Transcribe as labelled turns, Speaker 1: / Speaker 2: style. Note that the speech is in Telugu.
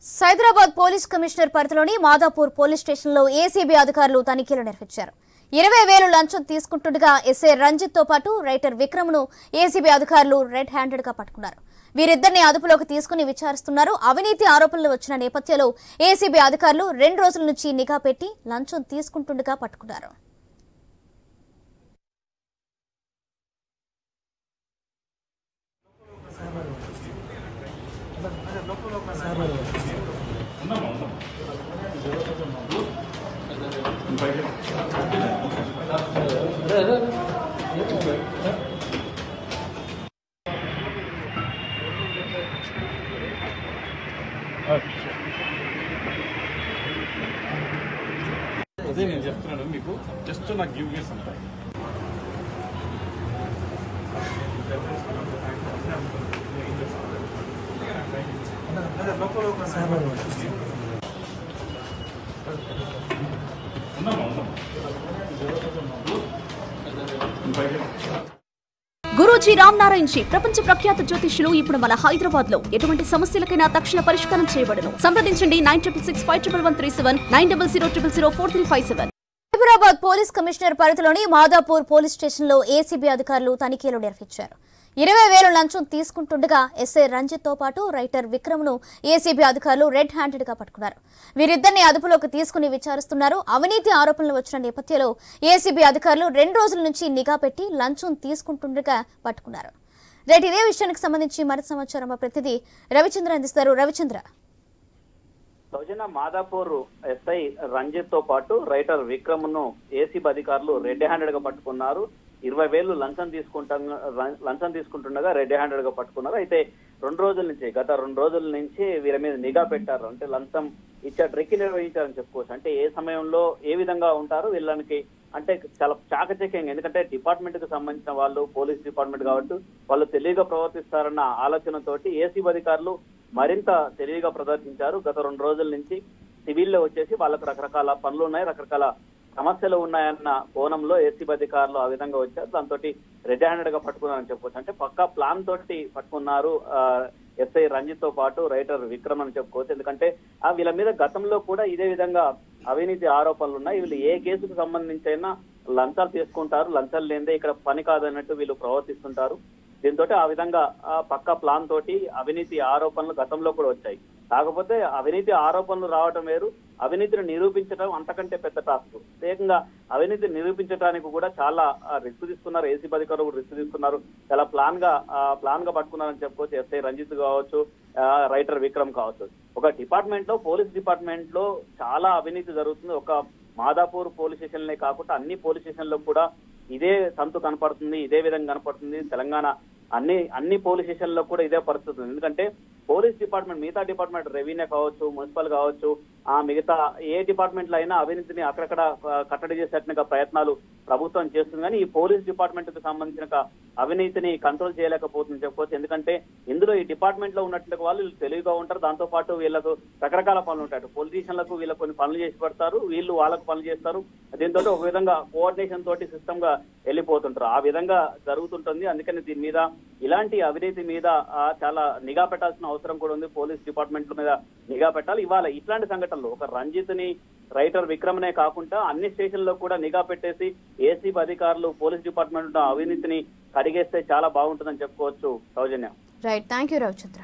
Speaker 1: సైదరాబాద్ పోలీస్ కమిషనర్ పరిధిలోని మాదాపూర్ పోలీస్ స్టేషన్లో ఏసీబీ అధికారులు తనిఖీలు నిర్వహించారు. 20,000 లంచం తీసుకుంటుండగా ఎస్ఐ రంజిత్ తో పాటు రైటర్ విక్రమ్ను ఏసీబీ అధికారులు రెడ్ హ్యాండెడ్ గా పట్టుకున్నారు. వీరిద్దరిని అదుపులోకి తీసుకుని విచారిస్తున్నారు. అవినీతి ఆరోపణలు వచ్చిన నేపథ్యంలో ఏసీబీ అధికారులు 2 రోజుల నుంచి నిఘా పెట్టి లంచం తీసుకుంటుండగా పట్టుకున్నారు.
Speaker 2: అదే నేను చెప్తున్నాను మీకు, జస్ట్ నాకు గివ్ చేసి ఉంటాయి.
Speaker 3: గురూజీ రామ్ నారాయణ్ జీ ప్రపంచ ప్రఖ్యాత జ్యోతిష్యులు ఇప్పుడు మన హైదరాబాద్ లో ఎటువంటి సమస్యలకైనా తక్షణ పరిష్కారం చేయబడును. సంప్రదించండి 96651137 9000004357.
Speaker 1: సైబరాబాద్ పోలీస్ కమిషనర్ పరిధిలోని మాదాపూర్ పోలీస్ స్టేషన్లో ఏసీబీ అధికారులు తనిఖీలు నిర్వహించారు. 20,000 లంచం తీసుకుంటుండగా ఎస్ఐ రంజిత్ తో పాటు రైటర్ విక్రమ్ను ఏసీబీ అధికారులు రెడ్ హ్యాండెడ్ గా పట్టుకున్నారు. వీరిద్దరిని అదుపులోకి తీసుకుని విచారిస్తున్నారు. అవినీతి ఆరోపణలు వచ్చిన నేపథ్యంలో ఏసీబీ అధికారులు 2 రోజుల నుంచి నిఘా పెట్టి లంచం తీసుకుంటుండగా పట్టుకున్నారు. రైట్, ఇదే విషయానికి సంబంధించి మరింత సమాచారం మా ప్రతినిధి రవిచంద్ర అందిస్తారు. రవిచంద్ర,
Speaker 4: సౌజన్య, మాదాపూర్ ఎస్ఐ రంజిత్ తో పాటు రైటర్ విక్రమ్ ను ఏసీబీ అధికారులు రెడ్ హ్యాండెడ్ గా పట్టుకున్నారు. 20,000 లంచం తీసుకుంటుండగా రెడ్ హ్యాండెడ్ గా పట్టుకున్నారు. అయితే గత 2 రోజుల నుంచి వీరి మీద నిఘా పెట్టారు. అంటే లంచం ఇచ్చే ట్రెక్కి నిర్వహించారని చెప్పుకోవచ్చు. అంటే ఏ సమయంలో ఏ విధంగా ఉంటారు వీళ్ళకి అంటే చాలా చాకచక్యంగా, ఎందుకంటే డిపార్ట్మెంట్ కు సంబంధించిన వాళ్ళు, పోలీస్ డిపార్ట్మెంట్ కాబట్టి వాళ్ళు తెలివిగా ప్రవర్తిస్తారన్న ఆలోచనతోటి ఏసీబీ అధికారులు మరింత తెలివిగా ప్రదర్శించారు. గత 2 రోజుల నుంచి సివిల్లో వచ్చేసి వాళ్ళకు రకరకాల పనులు ఉన్నాయి, రకరకాల సమస్యలు ఉన్నాయన్న కోణంలో ఏసీబీ అధికారులు ఆ విధంగా వచ్చారు. దాంతో రెడ్ హ్యాండెడ్ గా పట్టుకున్నారని చెప్పొచ్చు. అంటే పక్కా ప్లాన్ తోటి పట్టుకున్నారు ఎస్ఐ రంజిత్ తో పాటు రైటర్ విక్రమ్ అని చెప్పుకోవచ్చు. ఎందుకంటే వీళ్ళ మీద గతంలో కూడా ఇదే విధంగా అవినీతి ఆరోపణలు ఉన్నాయి. వీళ్ళు ఏ కేసుకు సంబంధించి అయినా లంచాలు తీసుకుంటారు, లంచాలు లేదే ఇక్కడ పని కాదన్నట్టు వీళ్ళు ప్రవర్తిస్తుంటారు. దీంతో ఆ విధంగా పక్కా ప్లాన్ తోటి అవినీతి ఆరోపణలు గతంలో కూడా వచ్చాయి. కాకపోతే అవినీతి ఆరోపణలు రావడం వేరు, అవినీతిని నిరూపించడం అంతకంటే పెద్ద టాస్క్. ప్రత్యేకంగా అవినీతిని నిరూపించడానికి కూడా చాలా రిస్క్ తీసుకున్నారు. ఏసీబీ అధికారులు కూడా రిస్క్ తీసుకున్నారు. చాలా ప్లాన్ గా పట్టుకున్నారని చెప్పుకోవచ్చు. ఎస్ఐ రంజిత్ కావచ్చు, రైటర్ విక్రమ్ కావచ్చు. ఒక డిపార్ట్మెంట్ లో, పోలీస్ డిపార్ట్మెంట్ లో చాలా అవినీతి జరుగుతుంది. ఒక మాదాపూర్ పోలీస్ స్టేషన్లే కాకుండా అన్ని పోలీస్ స్టేషన్లో కూడా ఇదే తంతు కనపడుతుంది, ఇదే విధంగా కనపడుతుంది. తెలంగాణ అన్ని పోలీస్ స్టేషన్లో కూడా ఇదే పరిస్థితి ఉంది. ఎందుకంటే పోలీస్ డిపార్ట్మెంట్, మిగతా డిపార్ట్మెంట్ రెవెన్యూ కావచ్చు, మున్సిపల్ కావచ్చు, మిగతా ఏ డిపార్ట్మెంట్ లో అయినా అవినీతిని అక్కడక్కడ కట్టడి చేసేట్టుగా ప్రయత్నాలు ప్రభుత్వం చేస్తుంది. కానీ ఈ పోలీస్ డిపార్ట్మెంట్ కు సంబంధించిన అవినీతిని కంట్రోల్ చేయలేకపోతుందని చెప్పుకోవచ్చు. ఎందుకంటే ఇందులో ఈ డిపార్ట్మెంట్ లో ఉన్నట్లుగా వాళ్ళు తెలివిగా ఉంటారు. దాంతో పాటు వీళ్ళకు రకరకాల పనులు ఉంటాయి. పొలిటీషియన్లకు వీళ్ళకి కొన్ని పనులు చేసి పెడతారు, వీళ్ళు వాళ్ళకు పనులు చేస్తారు. దీంతో ఒక విధంగా కోఆర్డినేషన్ తోటి సిస్టమ్ గా వెళ్ళిపోతుంటారు. ఆ విధంగా జరుగుతుంటుంది. అందుకని దీని మీద, ఇలాంటి అవినీతి మీద చాలా నిఘా పెట్టాల్సిన అవసరం కూడా ఉంది. పోలీస్ డిపార్ట్మెంట్ల మీద నిఘా పెట్టాలి. ఇవాళ ఇట్లాంటి సంఘటనలు ఒక రంజిత్ ని, రైటర్ విక్రమ్నే కాకుండా అన్ని స్టేషన్లో కూడా నిఘా పెట్టేసి ఏసీబీ అధికారులు, పోలీస్ డిపార్ట్మెంట్ అవినీతిని కడిగేస్తే చాలా బాగుంటుందని చెప్పుకోవచ్చు. సౌజన్య,
Speaker 1: రైట్, థ్యాంక్ యూ రవిచంద్ర.